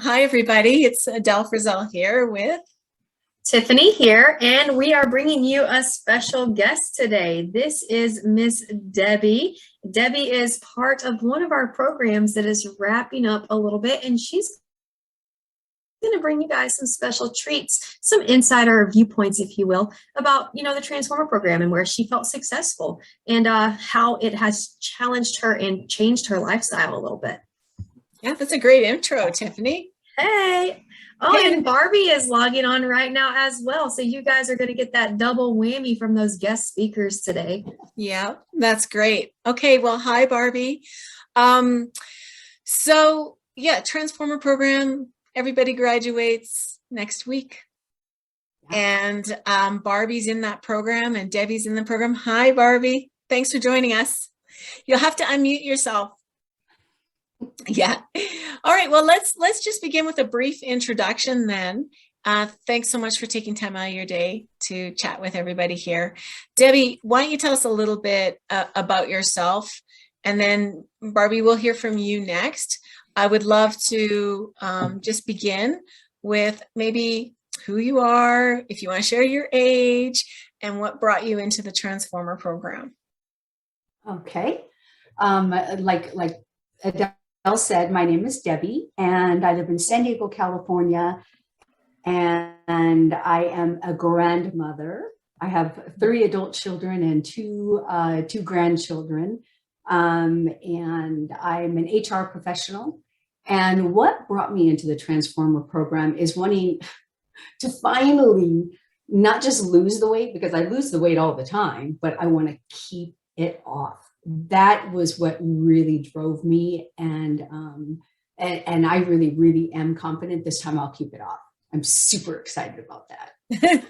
Hi, everybody. It's Adele Frizzell here with Tiffany here, and we are bringing you a special guest today. This is Miss Debbie. Debbie is part of one of our programs that is wrapping up a little bit, and she's going to bring you guys some special treats, some insider viewpoints, if you will, about the Transformer program and where she felt successful and how it has challenged her and changed her lifestyle a little bit. Yeah, that's a great intro, Tiffany. Hey. Oh, and Barbie is logging on right now as well. So you guys are going to get that double whammy from those guest speakers today. Yeah, that's great. Okay, well, hi, Barbie. Transformer program, everybody graduates next week. And Barbie's in that program and Debbie's in the program. Hi, Barbie. Thanks for joining us. You'll have to unmute yourself. Yeah. All right. Well, let's just begin with a brief introduction then. Thanks so much for taking time out of your day to chat with everybody here. Debbie, why don't you tell us a little bit about yourself, and then Barbie, we'll hear from you next. I would love to just begin with maybe who you are, if you want to share your age, and what brought you into the Transformer program. Okay. Like Adele said, my name is Debbie, and I live in San Diego, California, and I am a grandmother. I have 3 adult children and two grandchildren, and I'm an HR professional. And what brought me into the Transformer program is wanting to finally not just lose the weight, because I lose the weight all the time, but I want to keep it off. That was what really drove me, and I really am confident this time I'll keep it off. I'm super excited about that.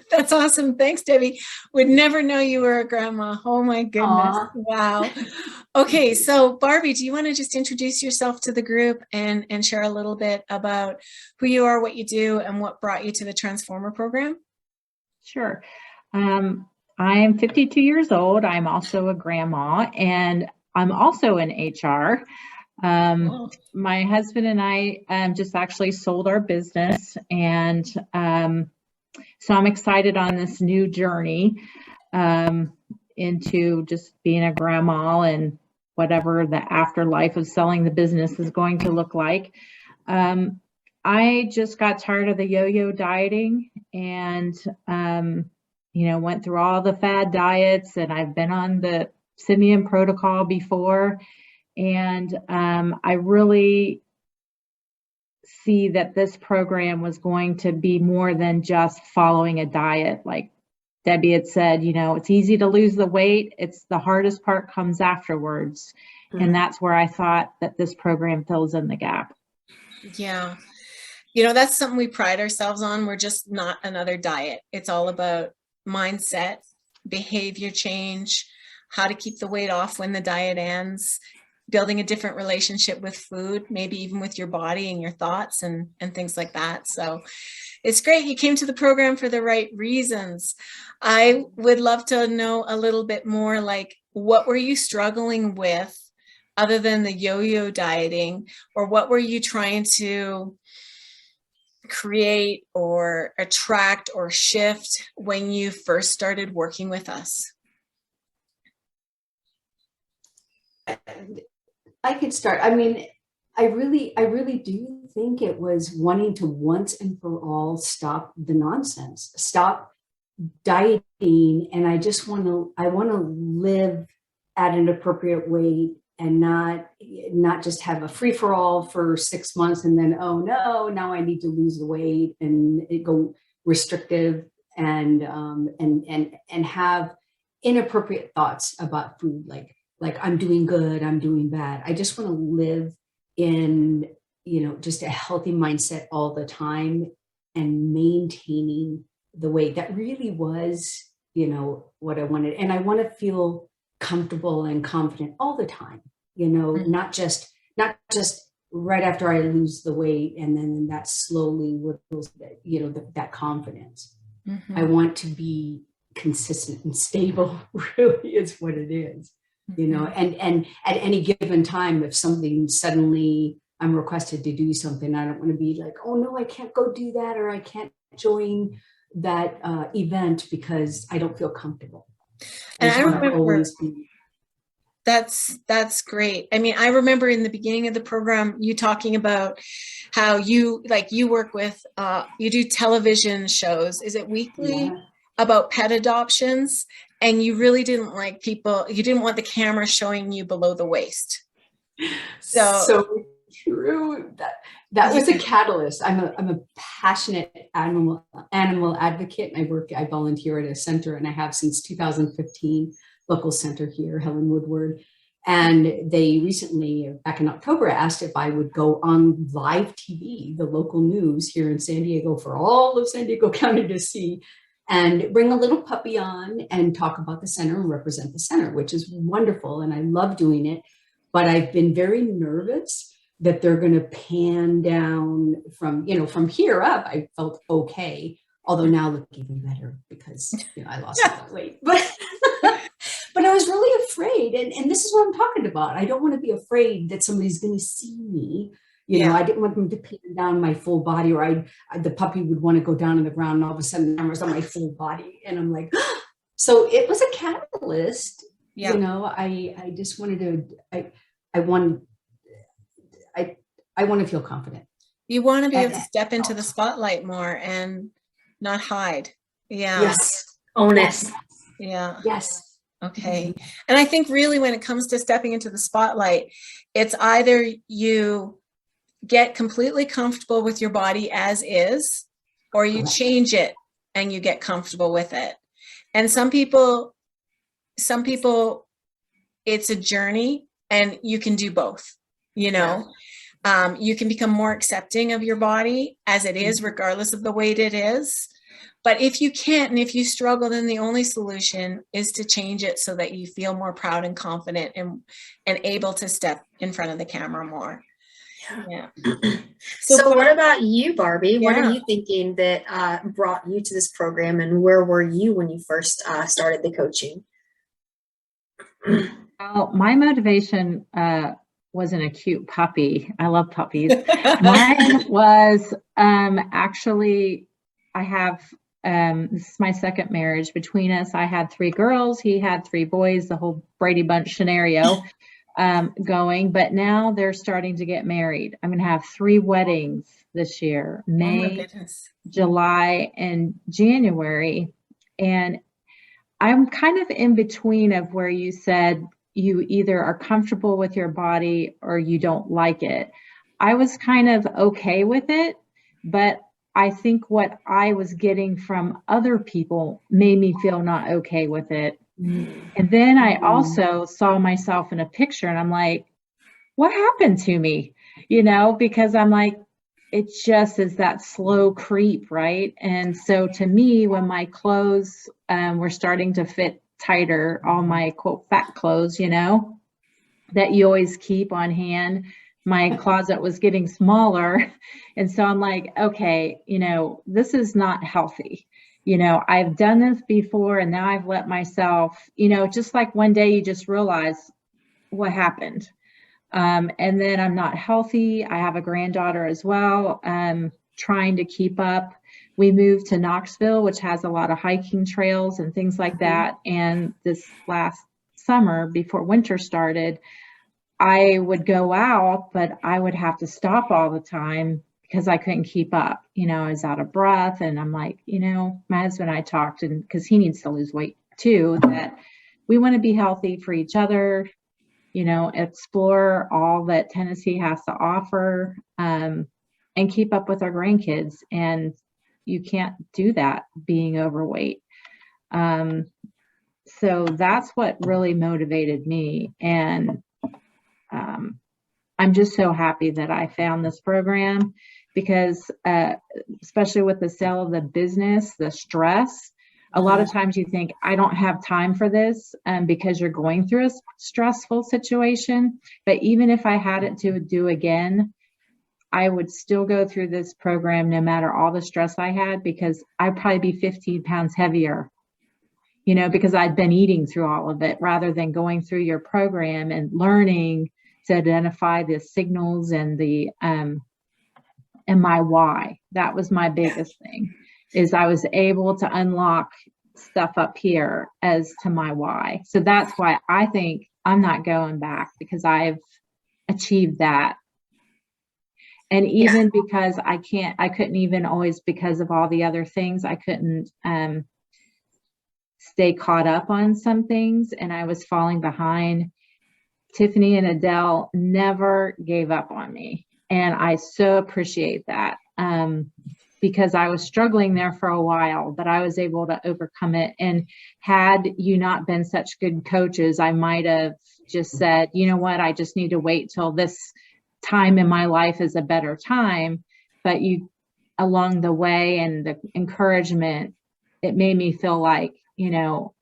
That's awesome. Thanks, Debbie. Would never know you were a grandma. Oh my goodness. Aww. Wow. Okay, so Barbie, do you want to just introduce yourself to the group and share a little bit about who you are, what you do, and what brought you to the Transformer program? Sure. I'm 52 years old. I'm also a grandma, and I'm also in HR. My husband and I just actually sold our business, and so I'm excited on this new journey into just being a grandma and whatever the afterlife of selling the business is going to look like. I just got tired of the yo-yo dieting, and went through all the fad diets, and I've been on the Simeon protocol before. And I really see that this program was going to be more than just following a diet. Like Debbie had said, it's easy to lose the weight. It's the hardest part comes afterwards. Mm-hmm. And that's where I thought that this program fills in the gap. Yeah. That's something we pride ourselves on. We're just not another diet. It's all about mindset, behavior change, how to keep the weight off when the diet ends, building a different relationship with food, maybe even with your body and your thoughts and things like that. So it's great. You came to the program for the right reasons. I would love to know a little bit more, like, what were you struggling with other than the yo-yo dieting, or what were you trying to create or attract or shift when you first started working with us? I could start. I mean, I really do think it was wanting to once and for all stop the nonsense, stop dieting, and I want to live at an appropriate weight and not just have a free-for-all for 6 months and then, oh no, now I need to lose the weight and it go restrictive and have inappropriate thoughts about food, like I'm doing good, I'm doing bad. I just want to live in, just a healthy mindset all the time and maintaining the weight. That really was, what I wanted. And I want to feel comfortable and confident all the time, mm-hmm. not just right after I lose the weight and then that slowly whittles, that confidence. Mm-hmm. I want to be consistent and stable, really is what it is. And at any given time, if something suddenly I'm requested to do something, I don't want to be like, oh no, I can't go do that, or I can't join that event because I don't feel comfortable. And I want to remember always be. that's great. I mean, I remember in the beginning of the program, you talking about how you work with, you do television shows. Is it weekly? Yeah. About pet adoptions, and you really didn't like people, you didn't want the camera showing you below the waist. So true. That was a catalyst. I'm a passionate animal advocate. I volunteer at a center, and I have since 2015, local center here, Helen Woodward. And they recently, back in October, asked if I would go on live TV, the local news here in San Diego, for all of San Diego County to see, and bring a little puppy on and talk about the center and represent the center, which is wonderful. And I love doing it. But I've been very nervous that they're going to pan down from here up. I felt okay, although now look even better because I lost a lot of weight. But I was really afraid. And this is what I'm talking about. I don't want to be afraid that somebody's going to see me. I didn't want them to pan down my full body, or the puppy would want to go down on the ground, and all of a sudden the camera's on my full body. And I'm like, so it was a catalyst. Yeah. I just wanted to, I want to feel confident. You want to be able to step into the spotlight more and not hide. Yeah. Yes. Own it. Yes. Yeah. Yes. Okay. And I think really when it comes to stepping into the spotlight, it's either you get completely comfortable with your body as is, or you change it and you get comfortable with it. And some people, it's a journey, and you can do both, you can become more accepting of your body as it is, regardless of the weight it is. But if you can't, and if you struggle, then the only solution is to change it so that you feel more proud and confident and able to step in front of the camera more. Yeah. So what about you, Barbie? What Yeah. are you thinking that brought you to this program, and where were you when you first started the coaching? Well, my motivation wasn't a cute puppy. I love puppies. Mine was actually, I have, this is my second marriage. Between us, I had 3 girls, he had 3 boys, the whole Brady Bunch scenario going. But now they're starting to get married. I'm going to have 3 weddings this year, May, July, and January. And I'm kind of in between of where you said you either are comfortable with your body or you don't like it. I was kind of okay with it, but I think what I was getting from other people made me feel not okay with it. And then I also saw myself in a picture, and I'm like, what happened to me? Because I'm like, it just is that slow creep, right? And so to me, when my clothes were starting to fit tighter, all my quote fat clothes, that you always keep on hand, my closet was getting smaller. And so I'm like, okay, this is not healthy. I've done this before, and now I've let myself, just like one day you just realize what happened. And then I'm not healthy. I have a granddaughter as well, trying to keep up. We moved to Knoxville, which has a lot of hiking trails and things like that. And this last summer, before winter started, I would go out, but I would have to stop all the time because I couldn't keep up. I was out of breath, and I'm like, my husband and I talked, and because he needs to lose weight too, that we want to be healthy for each other, explore all that Tennessee has to offer, and keep up with our grandkids. And you can't do that being overweight. So that's what really motivated me. And I'm just so happy that I found this program, because especially with the sale of the business, the stress, a lot of times you think, I don't have time for this, because you're going through a stressful situation. But even if I had it to do again, I would still go through this program no matter all the stress I had, because I'd probably be 15 pounds heavier, because I'd been eating through all of it, rather than going through your program and learning to identify the signals and the and my why. That was my biggest thing, is I was able to unlock stuff up here as to my why. So that's why I think I'm not going back, because I've achieved that. And even because I couldn't even always, because of all the other things, I couldn't stay caught up on some things, and I was falling behind. Tiffany and Adele never gave up on me. And I so appreciate that, because I was struggling there for a while, but I was able to overcome it. And had you not been such good coaches, I might have just said, you know what, I just need to wait till this time in my life is a better time. But you, along the way, and the encouragement, it made me feel like, you know,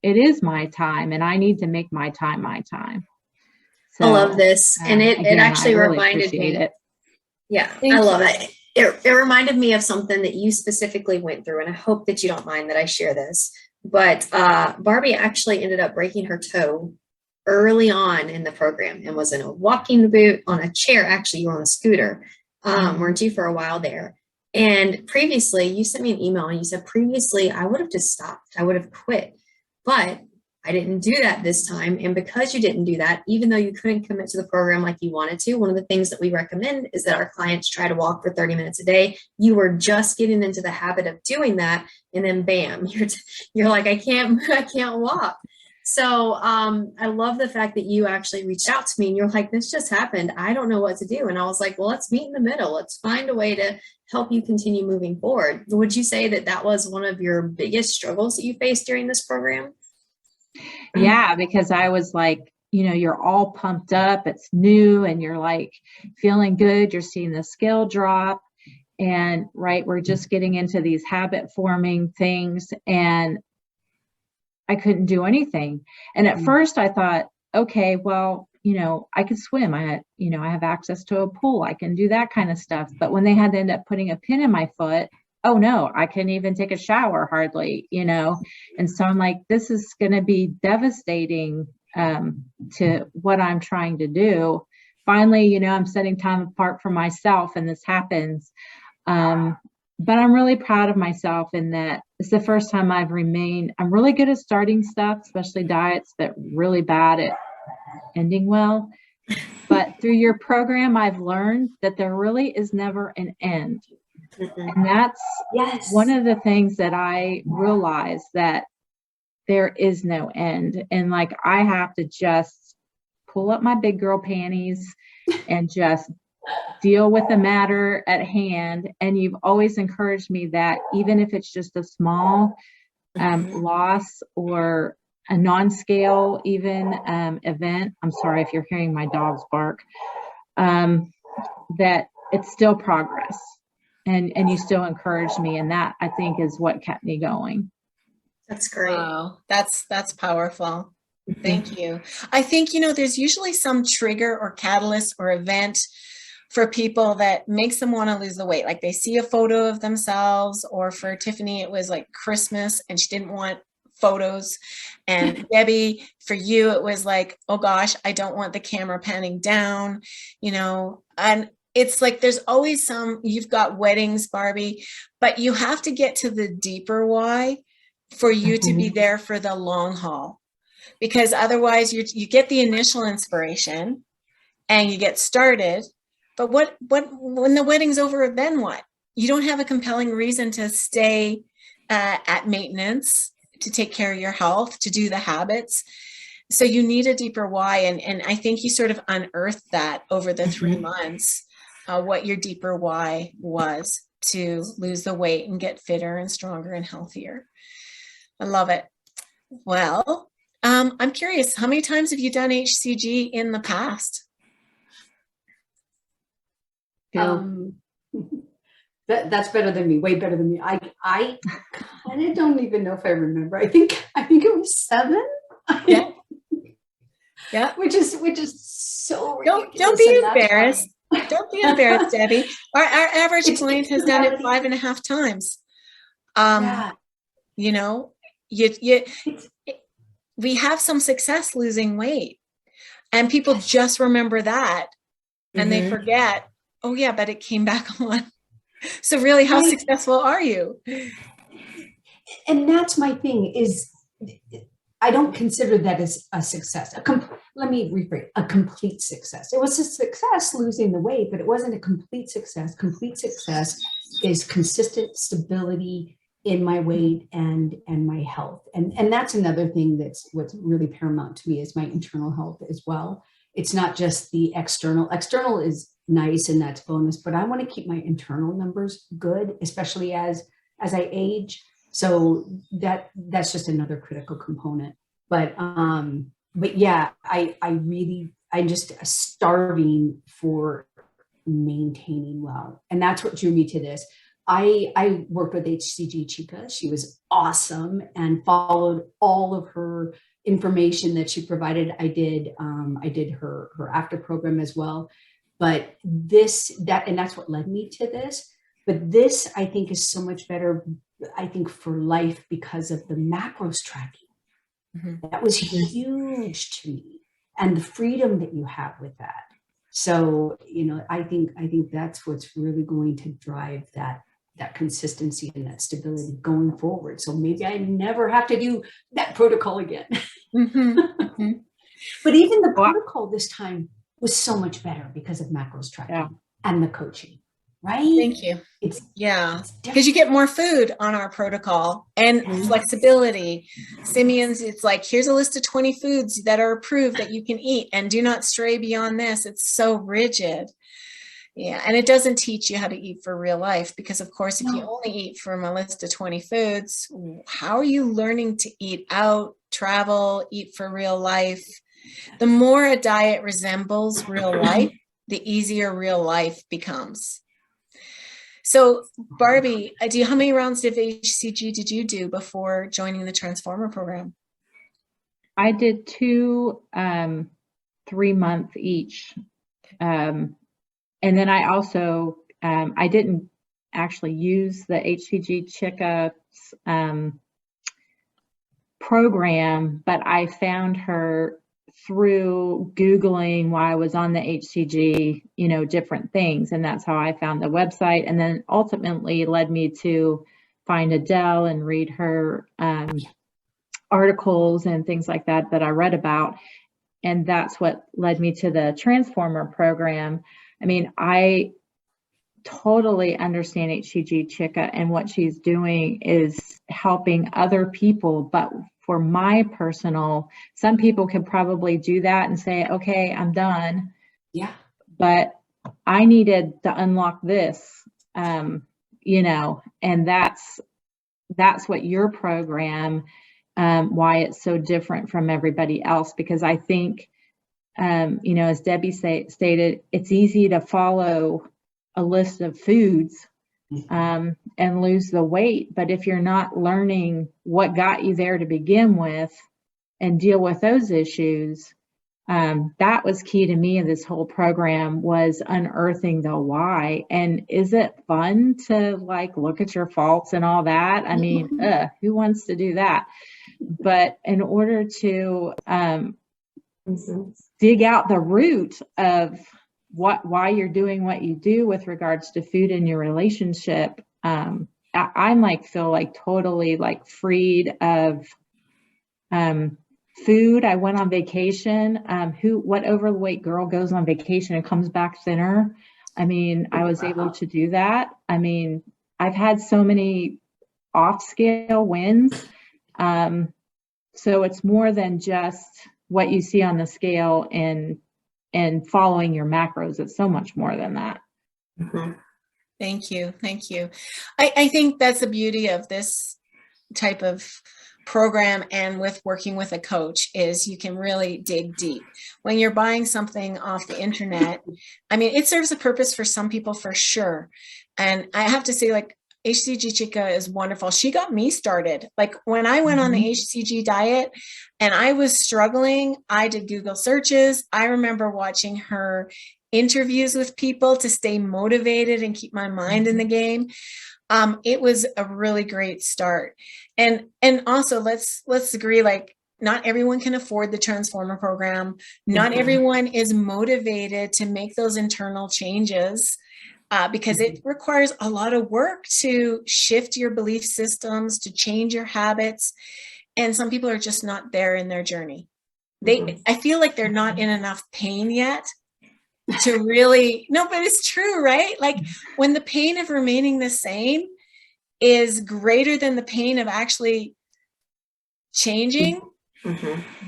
it is my time, and I need to make my time my time. So, I love this. And it again, actually I really reminded appreciate me. it. Yeah, Thank I love you. it. It reminded me of something that you specifically went through, and I hope that you don't mind that I share this. But Barbie actually ended up breaking her toe early on in the program, and was in a walking boot, on a chair. Actually, you were on a scooter, weren't you, for a while there? And previously, you sent me an email and you said, previously, I would have just stopped. I would have quit. But I didn't do that this time. And because you didn't do that, even though you couldn't commit to the program like you wanted to, one of the things that we recommend is that our clients try to walk for 30 minutes a day. You were just getting into the habit of doing that. And then bam, you're like, I can't walk. So I love the fact that you actually reached out to me and you're like, this just happened. I don't know what to do. And I was like, well, let's meet in the middle. Let's find a way to help you continue moving forward. Would you say that that was one of your biggest struggles that you faced during this program? Yeah, because I was like, you know, you're all pumped up, it's new, and you're like feeling good, you're seeing the scale drop, and we're just getting into these habit forming things, and I couldn't do anything. And at first I thought, okay, well, you know, I could swim. I have access to a pool. I can do that kind of stuff. But when they had to end up putting a pin in my foot, oh no, I couldn't even take a shower hardly, you know? And so I'm like, this is going to be devastating to what I'm trying to do. Finally, you know, I'm setting time apart for myself, and this happens. But I'm really proud of myself in that it's the first time I'm really good at starting stuff, especially diets, but really bad at ending well. But through your program, I've learned that there really is never an end. And that's one of the things that I realized, that there is no end. And like, I have to just pull up my big girl panties and just deal with the matter at hand. And you've always encouraged me that even if it's just a small loss or a non-scale even event, I'm sorry if you're hearing my dogs bark, that it's still progress. And you still encourage me, and that, I think, is what kept me going. That's great. Wow, that's powerful. Thank you. I think, you know, there's usually some trigger or catalyst or event for people that makes them want to lose the weight. Like they see a photo of themselves, or for Tiffany, it was like Christmas and she didn't want photos. And Debbie, for you, it was like, oh gosh, I don't want the camera panning down, you know. And it's like, there's always you've got weddings, Barbie, but you have to get to the deeper why for you to be there for the long haul. Because otherwise you get the initial inspiration and you get started. But what when the wedding's over, then what? You don't have a compelling reason to stay at maintenance, to take care of your health, to do the habits. So you need a deeper why. And I think you sort of unearthed that over the 3 months, what your deeper why was to lose the weight and get fitter and stronger and healthier. I love it. Well, I'm curious, how many times have you done HCG in the past? That's better than me, way better than me. I kind of don't even know if I remember. I think it was 7. Yeah. Yeah. Which is so ridiculous. Don't be embarrassed. Don't be embarrassed, Debbie. Our average client has done it 5.5 times. You know, we have some success losing weight. And people just remember that and they Mhm. forget, oh yeah, but it came back on. So really, how Right. successful are you? And that's my thing is I don't consider that as a success. Let me rephrase, a complete success. It was a success losing the weight, but it wasn't a complete success. Complete success is consistent stability in my weight and my health. And that's another thing that's what's really paramount to me is my internal health as well. It's not just the external. External is nice and that's bonus, but I want to keep my internal numbers good, especially as I age. So that's just another critical component. But yeah, I'm just starving for maintaining well. And that's what drew me to this. I worked with HCG Chica. She was awesome and followed all of her information that she provided. I did her after program as well. But that's what led me to this. But this I think is so much better, I think, for life because of the macros tracking. Mhm. That was huge to me, and the freedom that you have with that. So, I think that's what's really going to drive that consistency and that stability going forward. So maybe I never have to do that protocol again. Mhm. Mhm. But even the Well, protocol this time was so much better because of macros tracking Yeah. and the coaching, right? Thank you. It's Yeah, different. because you get more food on our protocol and flexibility. Simeon's, it's like, here's a list of 20 foods that are approved that you can eat and do not stray beyond this. It's so rigid. Yeah, and it doesn't teach you how to eat for real life because, of course, if you No. only eat from a list of 20 foods, how are you learning to eat out, travel, eat for real life? The more a diet resembles real life, the easier real life becomes. So, Barbie, how many rounds of HCG did you do before joining the Transformer program? I did 2 3-month each. And then I also, I didn't actually use the HCG Chica program, but I found her through Googling while I was on the HCG, different things. And that's how I found the website. And then ultimately led me to find Adele and read her articles and things like that I read about. And that's what led me to the Transformer program. I mean, I totally understand HCG Chica, and what she's doing is helping other people. But for my personal, some people can probably do that and say, okay, I'm done. Yeah. But I needed to unlock this, and that's what your program, why it's so different from everybody else, because I think, as Debbie stated, it's easy to follow a list of foods and lose the weight. But if you're not learning what got you there to begin with and deal with those issues, that was key to me in this whole program, was unearthing the why. And is it fun to look at your faults and all that? I mean, who wants to do that? But in order to dig out the root of why you're doing what you do with regards to food in your relationship, I feel totally freed of food. I went on vacation. What overweight girl goes on vacation and comes back thinner? I mean, I was able to do that. I mean, I've had so many off-scale wins. So it's more than just what you see on the scale and following your macros. It's so much more than that. Mhm. Thank you. Thank you. I think that's the beauty of this type of program and with working with a coach is you can really dig deep. When you're buying something off the internet, I mean, it serves a purpose for some people for sure. And I have to say, HCG Chica is wonderful. She got me started. When I went on the HCG diet and I was struggling, I did Google searches. I remember watching her interviews with people to stay motivated and keep my mind in the game. It was a really great start. And also let's agree, not everyone can afford the transformer program. Not Mhm. everyone is motivated to make those internal changes because it requires a lot of work to shift your belief systems, to change your habits. And some people are just not there in their journey. I feel like they're not in enough pain yet to really, no, but it's true, right? Like when the pain of remaining the same is greater than the pain of actually changing,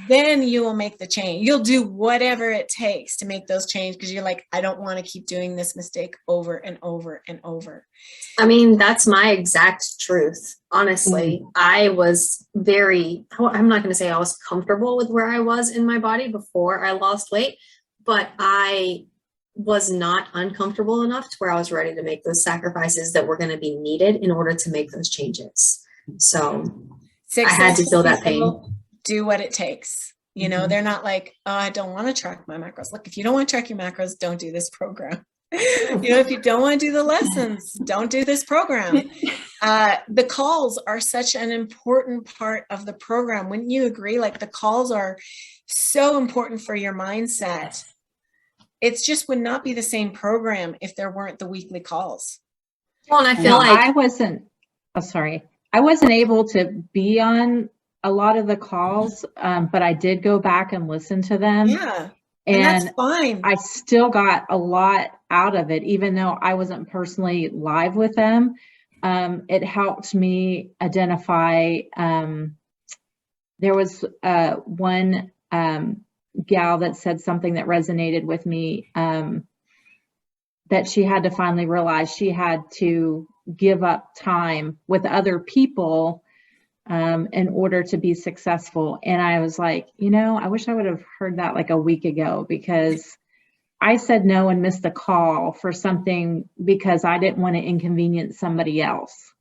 then you will make the change. You'll do whatever it takes to make those changes because you're like, I don't want to keep doing this mistake over and over and over. I mean, that's my exact truth. Honestly, I was I'm not going to say I was comfortable with where I was in my body before I lost weight, but I was not uncomfortable enough to where I was ready to make those sacrifices that were going to be needed in order to make those changes. So I had to feel that pain. Do what it takes. You know, they're not like, oh, I don't want to track my macros. Look, if you don't want to track your macros, don't do this program. You know, if you don't want to do the lessons, don't do this program. The calls are such an important part of the program. Wouldn't you agree? Like the calls are so important for your mindset. It's just would not be the same program if there weren't the weekly calls. Well, and I feel like I wasn't able to be on a lot of the calls, but I did go back and listen to them. Yeah. And that's fine. I still got a lot out of it, even though I wasn't personally live with them. It helped me identify, there was one gal that said something that resonated with me, that she had to finally realize she had to give up time with other people in order to be successful. And I was like, you know, I wish I would have heard that like a week ago, because I said no and missed a call for something because I didn't want to inconvenience somebody else.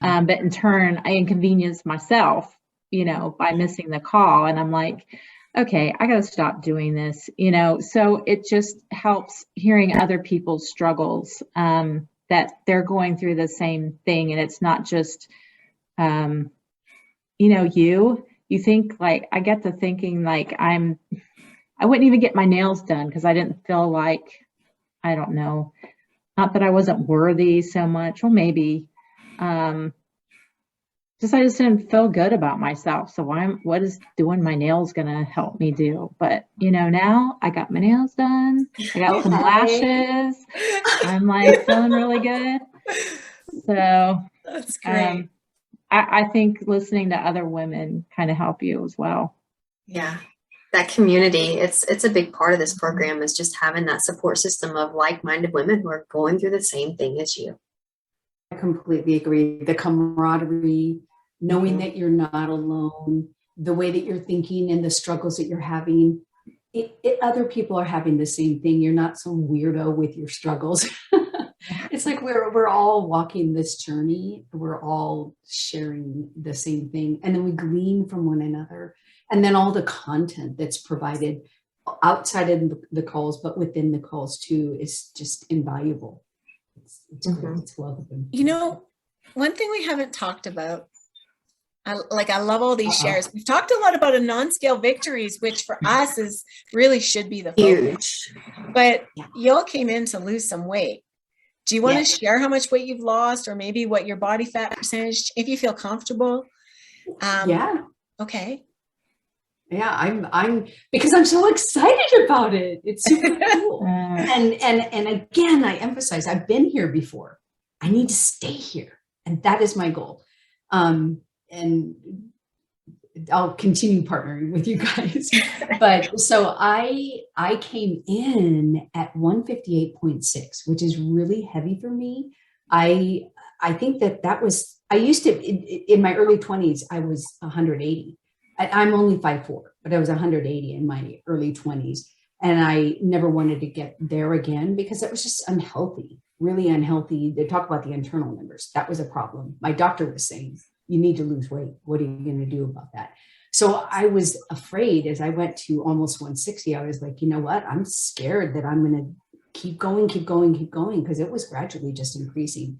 But in turn, I inconvenienced myself, you know, by missing the call. And I'm like, okay, I got to stop doing this, you know. So it just helps hearing other people's struggles, that they're going through the same thing. And it's not just, you know, you think like, I get to thinking like I wouldn't even get my nails done because I didn't feel like, I don't know, not that I wasn't worthy so much. Well, maybe, I just didn't feel good about myself. So what is doing my nails going to help me do? But, you know, now I got my nails done. I got some lashes. I'm like feeling really good. So that's great. I think listening to other women kind of help you as well. Yeah. That community, it's a big part of this program, is just having that support system of like-minded women who are going through the same thing as you. I completely agree. The camaraderie, knowing that you're not alone, the way that you're thinking and the struggles that you're having, other people are having the same thing. You're not some weirdo with your struggles. It's like we're all walking this journey. We're all sharing the same thing. And then we glean from one another. And then all the content that's provided outside of the calls, but within the calls too, is just invaluable. It's great. It's welcome. You know, one thing we haven't talked about, I love all these shares. We've talked a lot about a non-scale victories, which for us really should be the focus. But y'all came in to lose some weight. Do you want to share how much weight you've lost, or maybe what your body fat percentage, if you feel comfortable? Okay. Yeah, I'm because I'm so excited about it. It's super cool. And again, I emphasize, I've been here before. I need to stay here. And that is my goal. And I'll continue partnering with you guys. But so I came in at 158.6, which is really heavy for me. I think that was, I used to, in my early 20s, I was 180. I'm only 5'4", but I was 180 in my early 20s. And I never wanted to get there again because it was just unhealthy, really unhealthy. They talk about the internal numbers. That was a problem. My doctor was saying, you need to lose weight. What are you going to do about that? So I was afraid as I went to almost 160, I was like, you know what? I'm scared that I'm going to keep going, because it was gradually just increasing.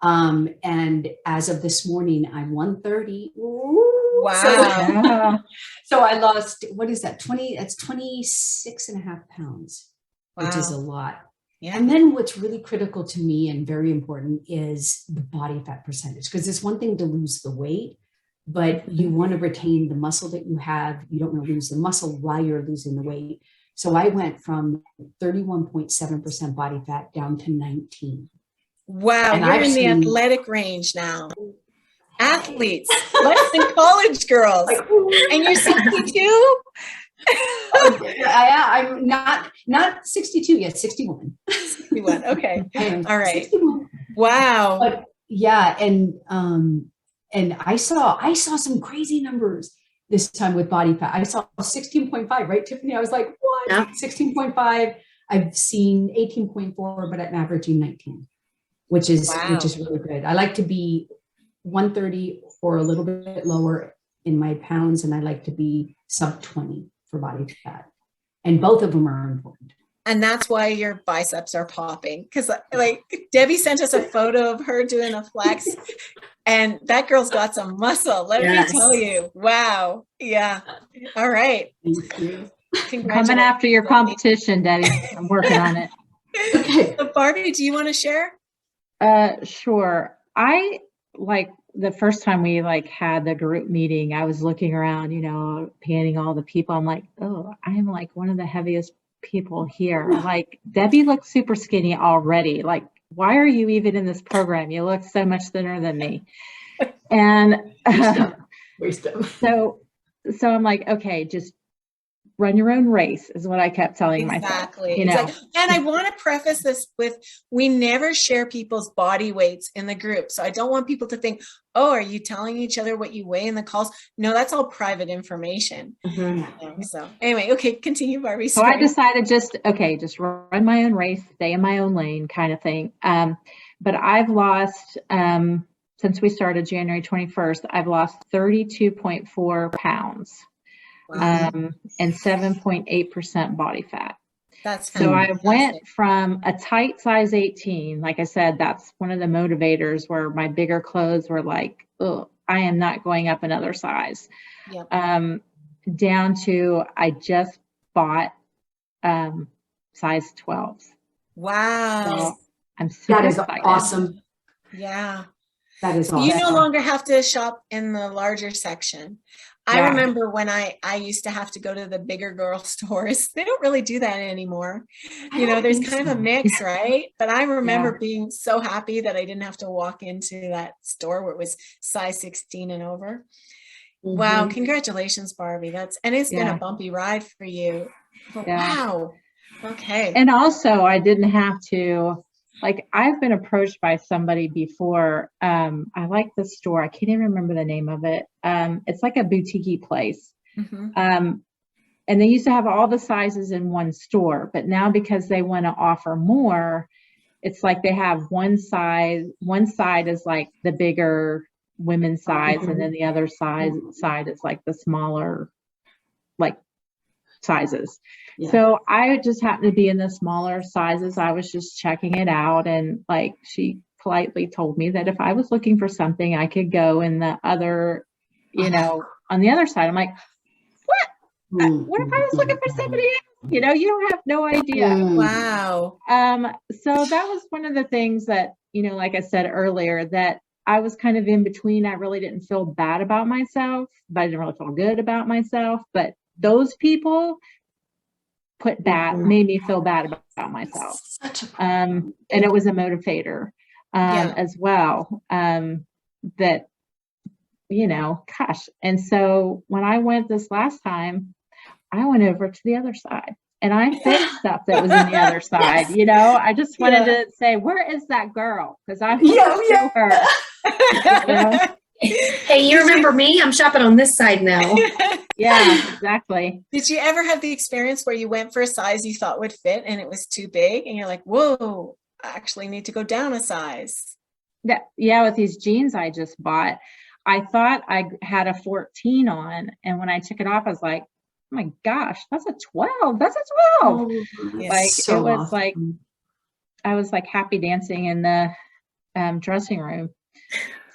And as of this morning, I'm 130. Ooh, Wow. So I lost, what is that? That's 26 and a half pounds, which is a Wow. lot. Yeah. And then what's really critical to me and very important is the body fat percentage, because it's one thing to lose the weight, but you want to retain the muscle that you have. You don't want to lose the muscle while you're losing the weight. So I went from 31.7% body fat down to 19. Wow. And You're I've in the seen- athletic range now. Athletes, less than college girls. Like, And you're 62? I'm not 62 yet, 61. 61. Okay. I am All right. 61. Wow. But yeah, and I saw some crazy numbers this time with body fat. I saw 16.5, right, Tiffany? I was like, what? Yeah. 16.5. I've seen 18.4, but I'm averaging 19, which is really good. I like to be 130 or a little bit lower in my pounds, and I like to be sub 20 for body fat. And both of them are important. And that's why your biceps are popping. Because like Debbie sent us a photo of her doing a flex, and that girl's got some muscle. Let me tell you. Wow. Yeah. All right. Thank you. Coming after your competition, Debbie. I'm working on it. Okay. So Barbie, do you want to share? Sure. I like the first time we had the group meeting, I was looking around, panning all the people. I'm like, oh, I'm like one of the heaviest people here. Like Debbie looks super skinny already. Like, why are you even in this program? You look so much thinner than me. And so I'm like, okay, just run your own race is what I kept telling myself. Exactly. And I want to preface this with, we never share people's body weights in the group. So I don't want people to think, oh, are you telling each other what you weigh in the calls? No, that's all private information. Mm-hmm. So anyway, okay, continue, Barbie. So I decided just run my own race, stay in my own lane kind of thing. But I've lost, since we started January 21st, I've lost 32.4 pounds. Wow. And 7.8% body fat. That's so I went from a tight size 18. Like I said, that's one of the motivators where my bigger clothes were like, oh, I am not going up another size. Yep. Down to, I just bought size 12. Wow. So I'm super excited. Awesome. Yeah. That is awesome. You no longer have to shop in the larger section. I remember when I used to have to go to the bigger girl stores. They don't really do that anymore. There's kind of a mix, right? But I remember being so happy that I didn't have to walk into that store where it was size 16 and over. Mm-hmm. Wow. Congratulations, Barbie. It's been a bumpy ride for you. Wow. Okay. And also I didn't have to, I've been approached by somebody before. I like the store. I can't even remember the name of it. It's like a boutique place. Mm-hmm. And they used to have all the sizes in one store, but now because they want to offer more, it's like they have one side is like the bigger women's size, and then the other side is like the smaller, sizes. Yeah. So I just happened to be in the smaller sizes. I was just checking it out, and she politely told me that if I was looking for something, I could go in the other, on the other side. I'm like, what? What if I was looking for somebody else? You don't have no idea. Wow. So that was one of the things that, like I said earlier, that I was kind of in between. I really didn't feel bad about myself, but I didn't really feel good about myself. But those people made me feel bad about myself. And it was a motivator as well. That, gosh. And so when I went this last time, I went over to the other side and I fit stuff that was in the other side. I just wanted to say, where is that girl? Because I want her. Hey, you remember me? I'm shopping on this side now. Yeah, exactly. Did you ever have the experience where you went for a size you thought would fit and it was too big and you're like, whoa, I actually need to go down a size? Yeah, with these jeans I just bought, I thought I had a 14 on, and when I took it off, I was like, oh my gosh, that's a 12. That's a 12. It was awesome. I was happy dancing in the dressing room.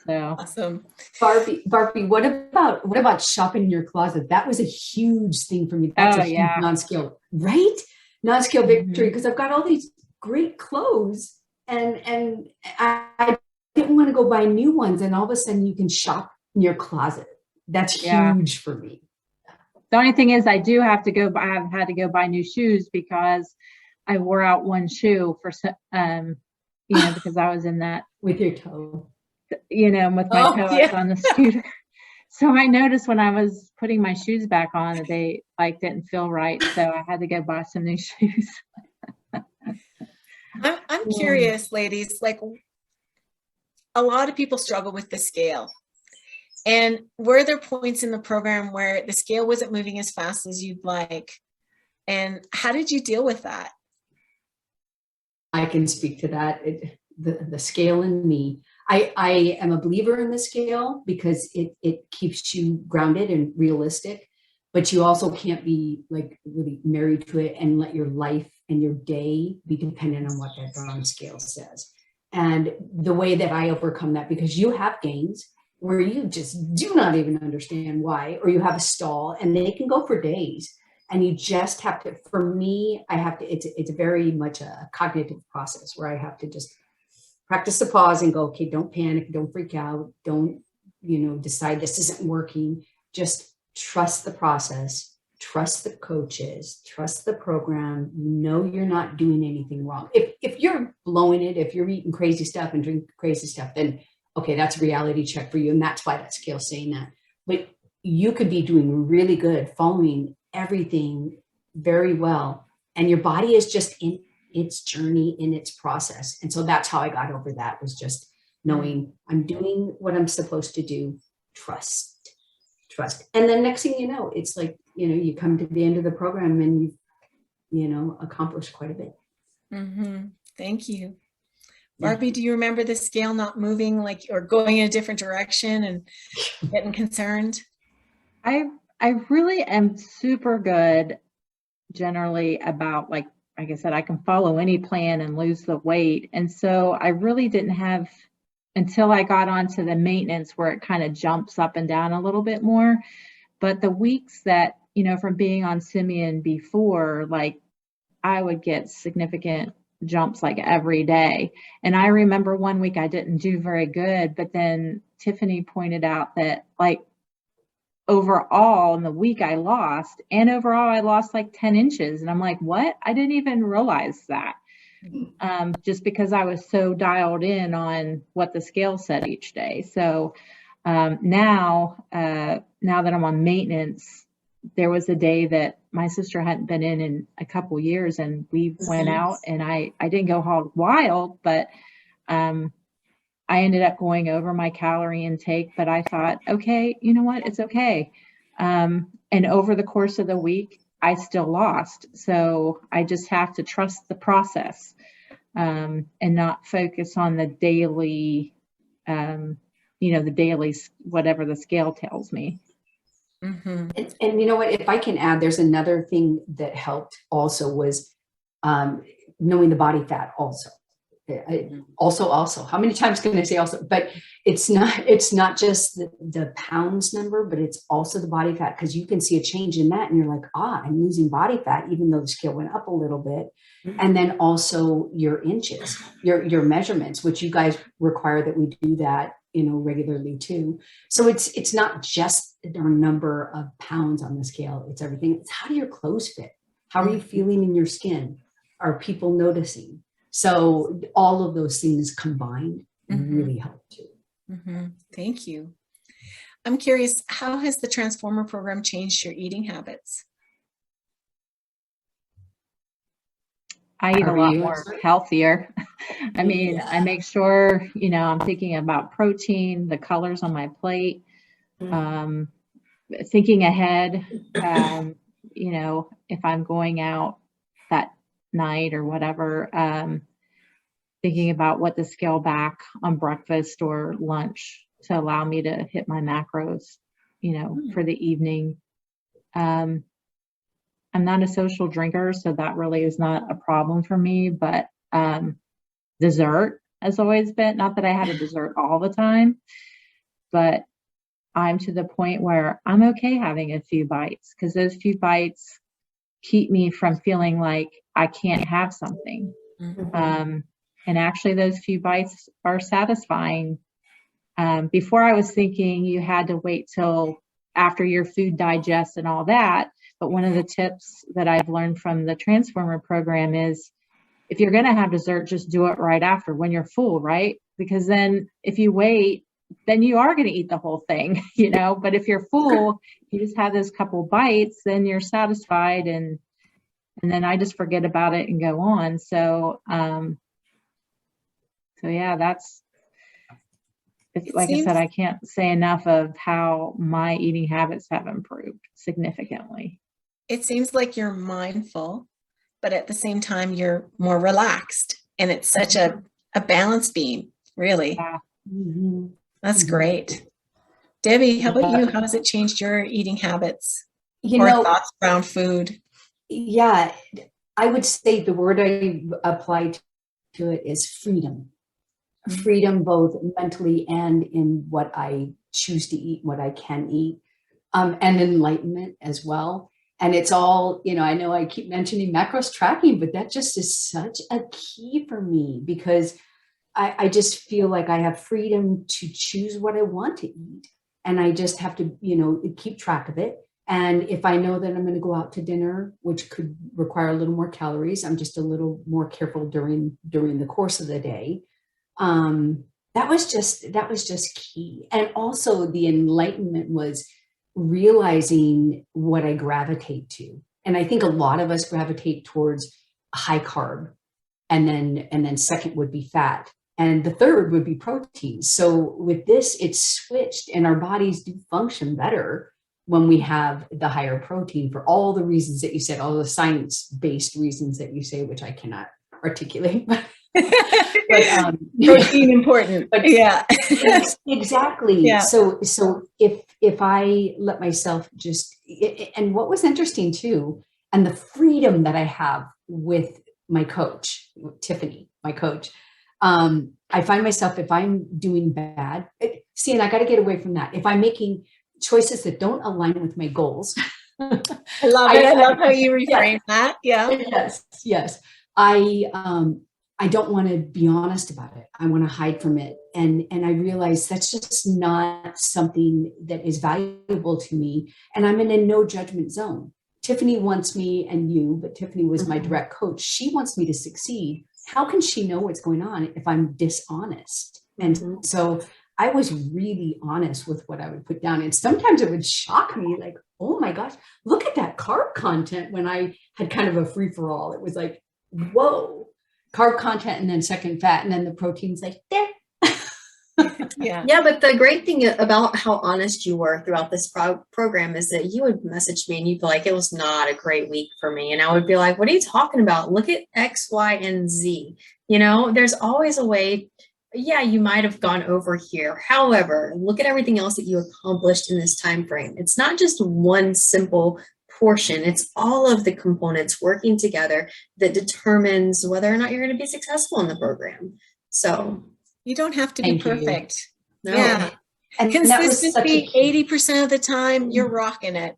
So Awesome. Barbie, what about shopping in your closet? That was a huge thing for me. That's oh a huge yeah. non-scale, right? Non-scale victory, Mhm. because I've got all these great clothes and I didn't want to go buy new ones, and all of a sudden you can shop in your closet. That's Yeah. huge for me. The only thing is I do have to go buy, I've had to go buy new shoes because I wore out one shoe for because I was in that, With your toe. with my Oh, toe, I was yeah. on the scooter. So I noticed when I was putting my shoes back on that they like didn't feel right. So I had to go buy some new shoes. I'm curious, ladies, like a lot of people struggle with the scale. And were there points in the program where the scale wasn't moving as fast as you'd like? And how did you deal with that? I can speak to that. The scale in me. I am a believer in the scale because it keeps you grounded and realistic, but you also can't be like really married to it and let your life and your day be dependent on what that darn scale says. And the way that I overcome that, because you have gains where you just do not even understand why, or you have a stall and they can go for days. And you just have to, for me, I have to, it's very much a cognitive process where I have to just practice the pause and go, okay, don't panic, don't freak out, don't, decide this isn't working. Just trust the process, trust the coaches, trust the program. You're not doing anything wrong. If you're blowing it, if you're eating crazy stuff and drinking crazy stuff, then okay, that's a reality check for you. And that's why that scale's saying that. But you could be doing really good, following everything very well. And your body is just in its journey, in its process. And so that's how I got over that, was just knowing I'm doing what I'm supposed to do. Trust. And then next thing you know, it's like, you come to the end of the program and you've, accomplished quite a bit. Mm-hmm. Thank you. Barbie, do you remember the scale not moving or going in a different direction and getting concerned? I really am super good generally about like I said, I can follow any plan and lose the weight. And so I really didn't have until I got onto the maintenance where it kind of jumps up and down a little bit more. But the weeks that, from being on Simeon before, like I would get significant jumps like every day. And I remember one week I didn't do very good, but then Tiffany pointed out that like overall in the week I lost like 10 inches. And I'm like, what? I didn't even realize that. Just because I was so dialed in on what the scale said each day. So now that I'm on maintenance, there was a day that my sister hadn't been in a couple years, and we went out, and I didn't go hog wild, but I ended up going over my calorie intake. But I thought, okay, you know what? It's okay. And over the course of the week, I still lost. So I just have to trust the process and not focus on the daily, the daily, whatever the scale tells me. Mm-hmm. And you know what, if I can add, there's another thing that helped also was knowing the body fat also. Also, how many times can I say also? But it's not just the pounds number, but it's also the body fat, because you can see a change in that and you're like, I'm losing body fat, even though the scale went up a little bit. And then also your inches, your measurements, which you guys require that we do that, regularly too. So it's not just our number of pounds on the scale, it's everything. It's how do your clothes fit? How are you feeling in your skin? Are people noticing? So all of those things combined really help too. Mm-hmm. Thank you. I'm curious, how has the Transformer program changed your eating habits? I eat a lot more healthier. I mean, I make sure, I'm thinking about protein, the colors on my plate, thinking ahead, if I'm going out that night or whatever, thinking about what to scale back on breakfast or lunch to allow me to hit my macros, for the evening. I'm not a social drinker, so that really is not a problem for me, but dessert has always been, not that I had a dessert all the time, but I'm to the point where I'm okay having a few bites, because those few bites keep me from feeling like I can't have something. And actually those few bites are satisfying. Before I was thinking you had to wait till after your food digests and all that. But one of the tips that I've learned from the Transformer program is, if you're going to have dessert, just do it right after when you're full, right? Because then if you wait, then you are going to eat the whole thing, you know. But if you're full, you just have those couple bites, then you're satisfied, and then I just forget about it and go on. So yeah, like I said, I can't say enough of how my eating habits have improved significantly. It seems like you're mindful, but at the same time, you're more relaxed. And it's such a balance beam, really. Yeah. That's great. Debbie, how about you? How has it changed your eating habits or thoughts around food? Yeah, I would say the word I applied to it is freedom. Freedom, both mentally and in what I choose to eat, what I can eat, and enlightenment as well. And it's all, I know I keep mentioning macros tracking, but that just is such a key for me, because I just feel like I have freedom to choose what I want to eat. And I just have to, keep track of it. And if I know that I'm going to go out to dinner, which could require a little more calories, I'm just a little more careful during the course of the day. That was just key. And also the enlightenment was realizing what I gravitate to. And I think a lot of us gravitate towards high carb, and then second would be fat, and the third would be protein. So with this, it's switched, and our bodies do function better when we have the higher protein, for all the reasons that you said, all the science-based reasons that you say, which I cannot articulate. But protein important. But yeah, exactly. Yeah. So if I let myself and what was interesting too, and the freedom that I have with my coach, Tiffany, my coach, I find myself, if I'm doing bad, and I got to get away from that. If I'm making choices that don't align with my goals, I love it. I love how you reframe that. Yeah. Yes. I don't want to be honest about it. I want to hide from it. And I realize that's just not something that is valuable to me. And I'm in a no judgment zone. Tiffany wants me, and you, but Tiffany was my direct coach. She wants me to succeed. How can she know what's going on if I'm dishonest? And so I was really honest with what I would put down. And sometimes it would shock me, like, oh my gosh, look at that carb content, when I had kind of a free for all. It was like, whoa. Carb content, and then second fat, and then the protein's like there. Yeah, but the great thing about how honest you were throughout this program is that you would message me and you'd be like, it was not a great week for me. And I would be like, what are you talking about? Look at X, Y, and Z. There's always a way. Yeah, you might have gone over here. However, look at everything else that you accomplished in this time frame. It's not just one simple portion. It's all of the components working together that determines whether or not you're going to be successful in the program. So you don't have to be perfect. No. Yeah. And consistency, 80% of the time, you're rocking it.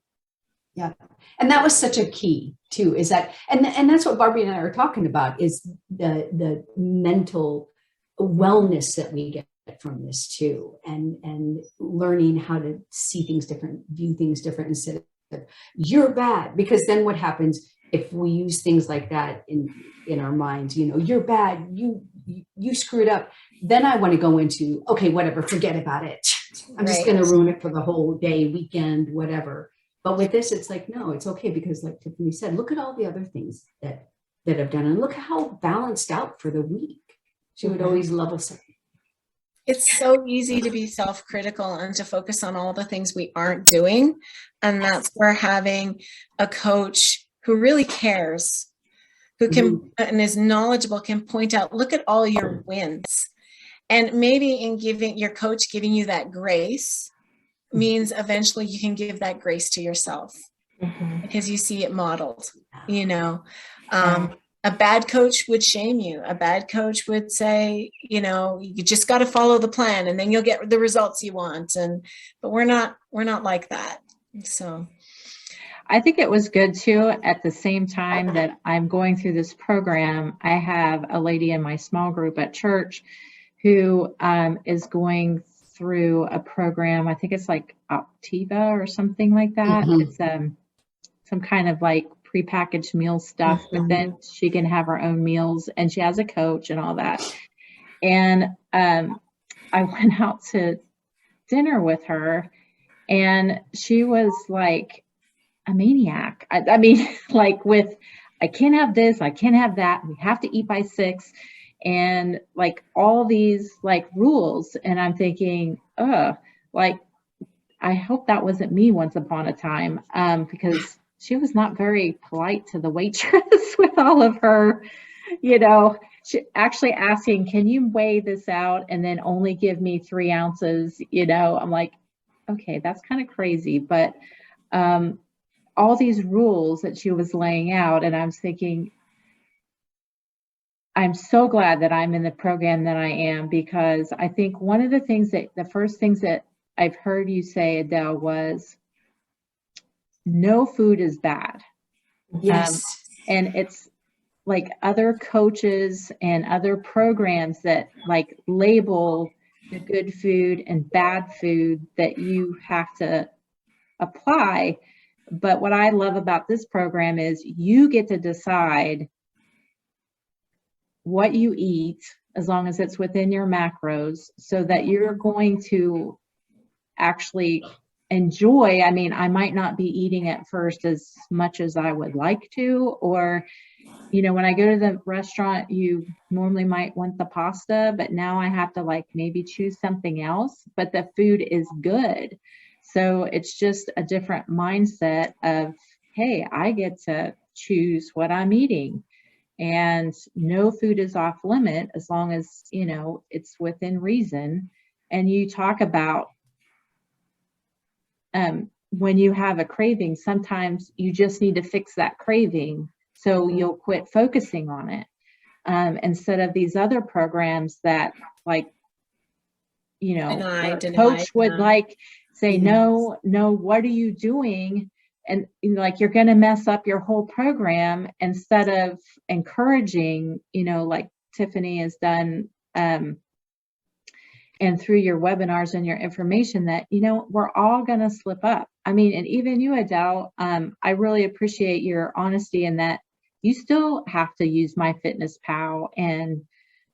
Yeah. And that was such a key too, is that, and that's what Barbie and I are talking about, is the mental wellness that we get from this too. And learning how to see things different, view things different, instead of you're bad. Because then what happens if we use things like that in our minds, you're bad, you screwed up. Then I want to go into, okay, whatever, forget about it. I'm just going to ruin it for the whole day, weekend, whatever. But with this, it's like, no, it's okay. Because like Tiffany said, look at all the other things that I've done, and look how balanced out for the week. She would always level set. It's so easy to be self-critical and to focus on all the things we aren't doing. And that's where having a coach who really cares, who can and is knowledgeable, can point out, look at all your wins. And maybe in giving your coach, giving you that grace means eventually you can give that grace to yourself, because you see it modeled, A bad coach would shame you. A bad coach would say, you know, you just got to follow the plan and then you'll get the results you want. But we're not like that. So I think it was good too. At the same time that I'm going through this program, I have a lady in my small group at church who is going through a program. I think it's like Optiva or something like that. It's some kind of like prepackaged meal stuff, but then she can have her own meals, and she has a coach and all that. And I went out to dinner with her, and she was like a maniac. I mean, like with, I can't have this, I can't have that, we have to eat by 6, and like all these like rules. And I'm thinking, like, I hope that wasn't me once upon a time, because she was not very polite to the waitress with all of her, you know, she actually asking, can you weigh this out and then only give me 3 ounces? You know, I'm like, okay, that's kind of crazy. But all these rules that she was laying out, and I was thinking, I'm so glad that I'm in the program that I am, because I think one of the first things that I've heard you say, Adele, was no food is bad. Yes. And it's like other coaches and other programs that like label the good food and bad food that you have to apply. But what I love about this program is you get to decide what you eat as long as it's within your macros, so that you're going to actually enjoy. I mean, I might not be eating at first as much as I would like to, or, you know, when I go to the restaurant, you normally might want the pasta, but now I have to like maybe choose something else, but the food is good. So it's just a different mindset of, hey, I get to choose what I'm eating, and no food is off limit as long as, you know, it's within reason. And you talk about when you have a craving, sometimes you just need to fix that craving so you'll quit focusing on it, instead of these other programs that, like, you know, coach would like say, no, what are you doing? And, you know, like, you're going to mess up your whole program, instead of encouraging, you know, like Tiffany has done, and through your webinars and your information, that, you know, we're all going to slip up. I mean, and even you, Adele, I really appreciate your honesty in that you still have to use MyFitnessPal and,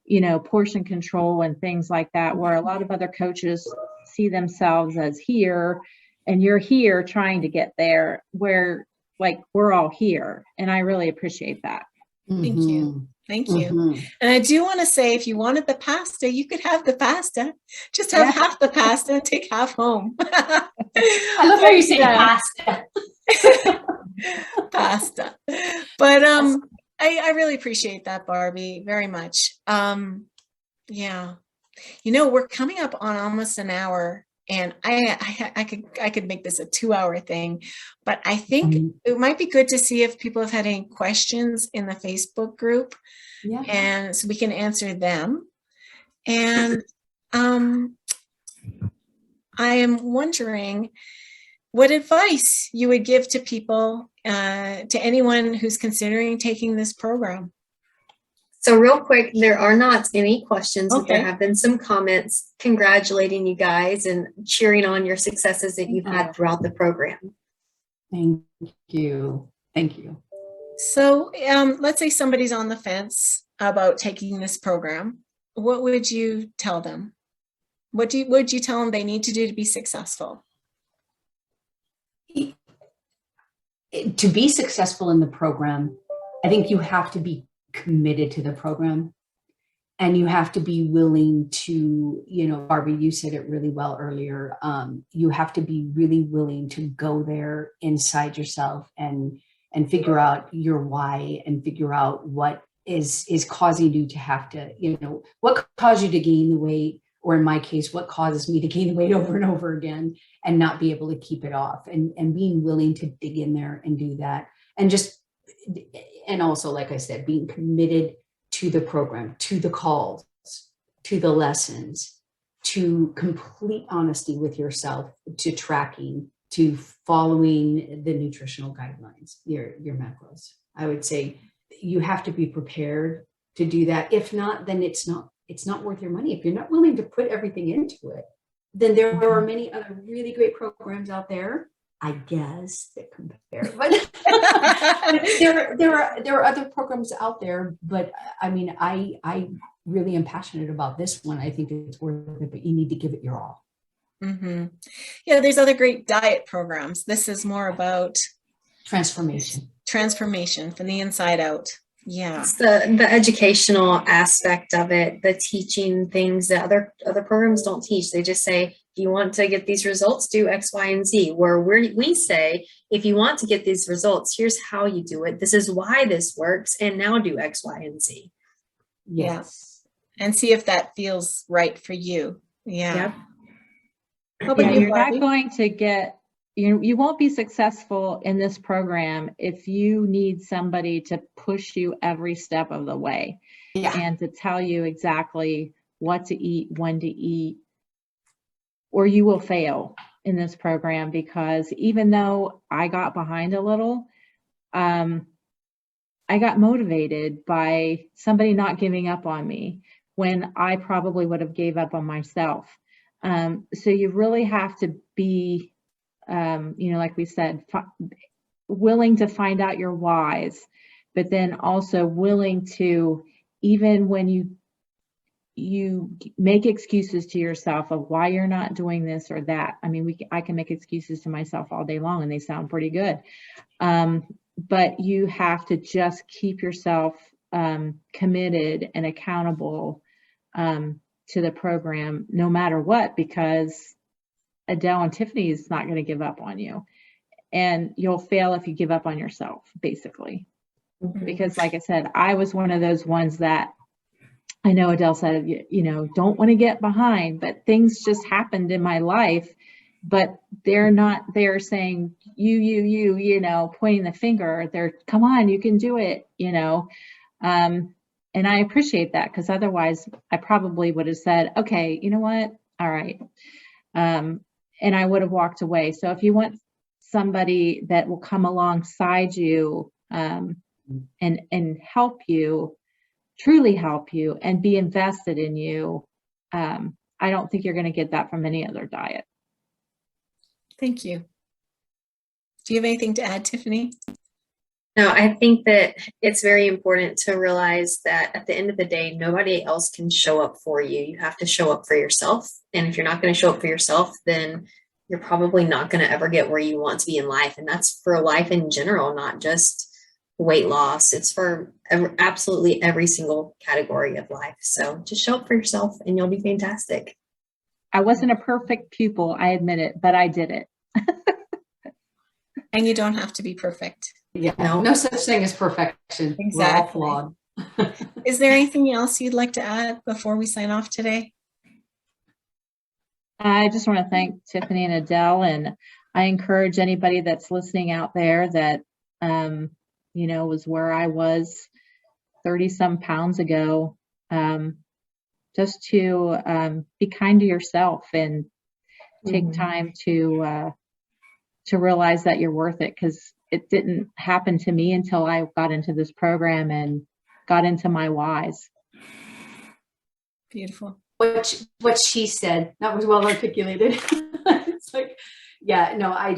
you know, portion control and things like that, where a lot of other coaches see themselves as here, and you're here trying to get there, where like we're all here. And I really appreciate that. Thank you. Thank you. And I do want to say, if you wanted the pasta, you could have the pasta. Just have half the pasta and take half home. I love how you say pasta. Pasta. But I really appreciate that, Barbie, very much. Yeah. You know, we're coming up on almost an hour, and I could make this a 2-hour thing, but I think it might be good to see if people have had any questions in the Facebook group, and so we can answer them. And I am wondering what advice you would give to people, to anyone who's considering taking this program. So real quick, there are not any questions, but there have been some comments congratulating you guys and cheering on your successes that you've had throughout the program. Thank you. Thank you. So let's say somebody's on the fence about taking this program. What would you tell them? What would you tell them they need to do to be successful? To be successful in the program, I think you have to be committed to the program, and you have to be willing to, you know, Barbie, you said it really well earlier. You have to be really willing to go there inside yourself and figure out your why, and figure out what is causing you to have to, you know, what caused you to gain the weight, or in my case, what causes me to gain the weight over and over again and not be able to keep it off, and being willing to dig in there and do that. And just, and also, like I said, being committed to the program, to the calls, to the lessons, to complete honesty with yourself, to tracking, to following the nutritional guidelines, your macros. I would say you have to be prepared to do that. If not, then it's not worth your money. If you're not willing to put everything into it, then there are many other really great programs out there, I guess, that compare. But there are other programs out there. But I mean, I really am passionate about this one. I think it's worth it, but you need to give it your all. Mm-hmm. Yeah, there's other great diet programs. This is more about Transformation from the inside out. Yeah. It's the educational aspect of it, the teaching things that other programs don't teach. They just say, if you want to get these results, do X, Y, and Z. Where we say, if you want to get these results, here's how you do it. This is why this works. And now do X, Y, and Z. Yes. Yeah. And see if that feels right for you. Yeah. Yep. How about Yeah, you, you're Barbie? not going to get, you won't be successful in this program if you need somebody to push you every step of the way and to tell you exactly what to eat, when to eat, or you will fail in this program. Because even though I got behind a little, I got motivated by somebody not giving up on me when I probably would have gave up on myself. So you really have to be, like we said, willing to find out your whys, but then also willing to, even when you make excuses to yourself of why you're not doing this or that. I mean, I can make excuses to myself all day long and they sound pretty good. But you have to just keep yourself committed and accountable to the program no matter what, because Adele and Tiffany is not going to give up on you. And you'll fail if you give up on yourself, basically. Mm-hmm. Because like I said, I was one of those ones that, I know Adele said, don't want to get behind, but things just happened in my life. But they're saying, pointing the finger. They're, come on, you can do it, and I appreciate that, because otherwise I probably would have said, okay, you know what? All right. And I would have walked away. So if you want somebody that will come alongside you and help you, truly help you and be invested in you, I don't think you're going to get that from any other diet. Thank you. Do you have anything to add, Tiffany? No, I think that it's very important to realize that at the end of the day, nobody else can show up for you. You have to show up for yourself. And if you're not going to show up for yourself, then you're probably not going to ever get where you want to be in life. And that's for life in general, not just weight loss. It's for absolutely every single category of life. So just show up for yourself and you'll be fantastic. I wasn't a perfect pupil, I admit it, but I did it. And you don't have to be perfect. Yeah, no such thing as perfection. Exactly. We're all flawed. Is there anything else you'd like to add before we sign off today? I just want to thank Tiffany and Adele, and I encourage anybody that's listening out there that, was where I was 30 some pounds ago, just to be kind to yourself and take time to realize that you're worth it, because it didn't happen to me until I got into this program and got into my whys. Beautiful. What she said, that was well articulated. It's like, yeah, no, I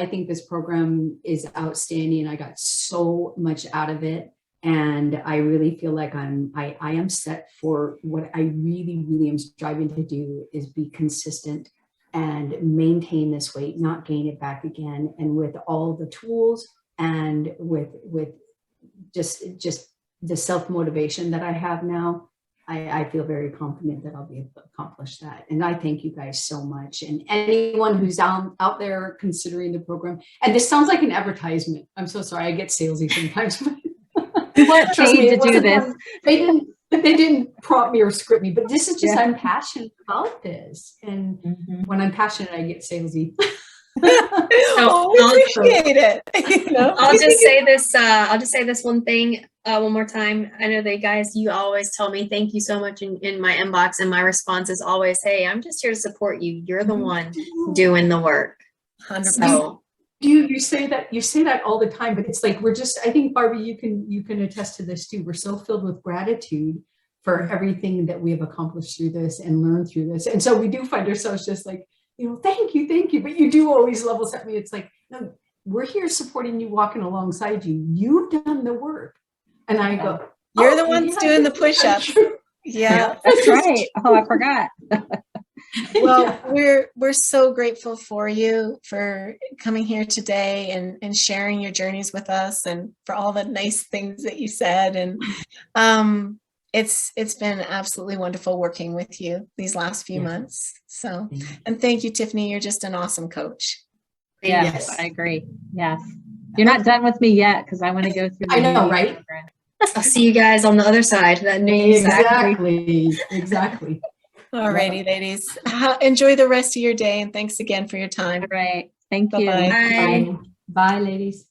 think this program is outstanding. I got so much out of it. And I really feel like I am set for what I really, really am striving to do, is be consistent and maintain this weight, not gain it back again. And with all the tools and with just the self-motivation that I have now, I feel very confident that I'll be able to accomplish that. And I thank you guys so much. And anyone who's out there considering the program, and this sounds like an advertisement. I'm so sorry, I get salesy sometimes. We weren't paid to do this. They didn't prompt me or script me, but this is just, I'm passionate about this. And when I'm passionate, I get salesy. Well, we appreciate it. You know? I'll just say this. I'll just say this one thing one more time. I know that guys, you always tell me thank you so much in my inbox, and my response is always, "Hey, I'm just here to support you. You're the one doing the work." 100%. So, You say that all the time, but it's like we're just, I think, Barbie, you can attest to this too. We're so filled with gratitude for everything that we have accomplished through this and learned through this. And so we do find ourselves just like, thank you. But you do always level set me. It's like, no, we're here supporting you, walking alongside you. You've done the work. And I go, You're the ones doing the push-ups. Yeah. That's right. Oh, I forgot. Well, we're so grateful for you for coming here today and sharing your journeys with us, and for all the nice things that you said. And it's been absolutely wonderful working with you these last few months. So, and thank you, Tiffany. You're just an awesome coach. Yes, I agree. Yes. You're not done with me yet, because I want to go through the I know, new right? program. I'll see you guys on the other side. That news. Exactly. All righty, ladies. Enjoy the rest of your day, and thanks again for your time. All right. Thank you. Bye-bye. Bye. Bye, ladies.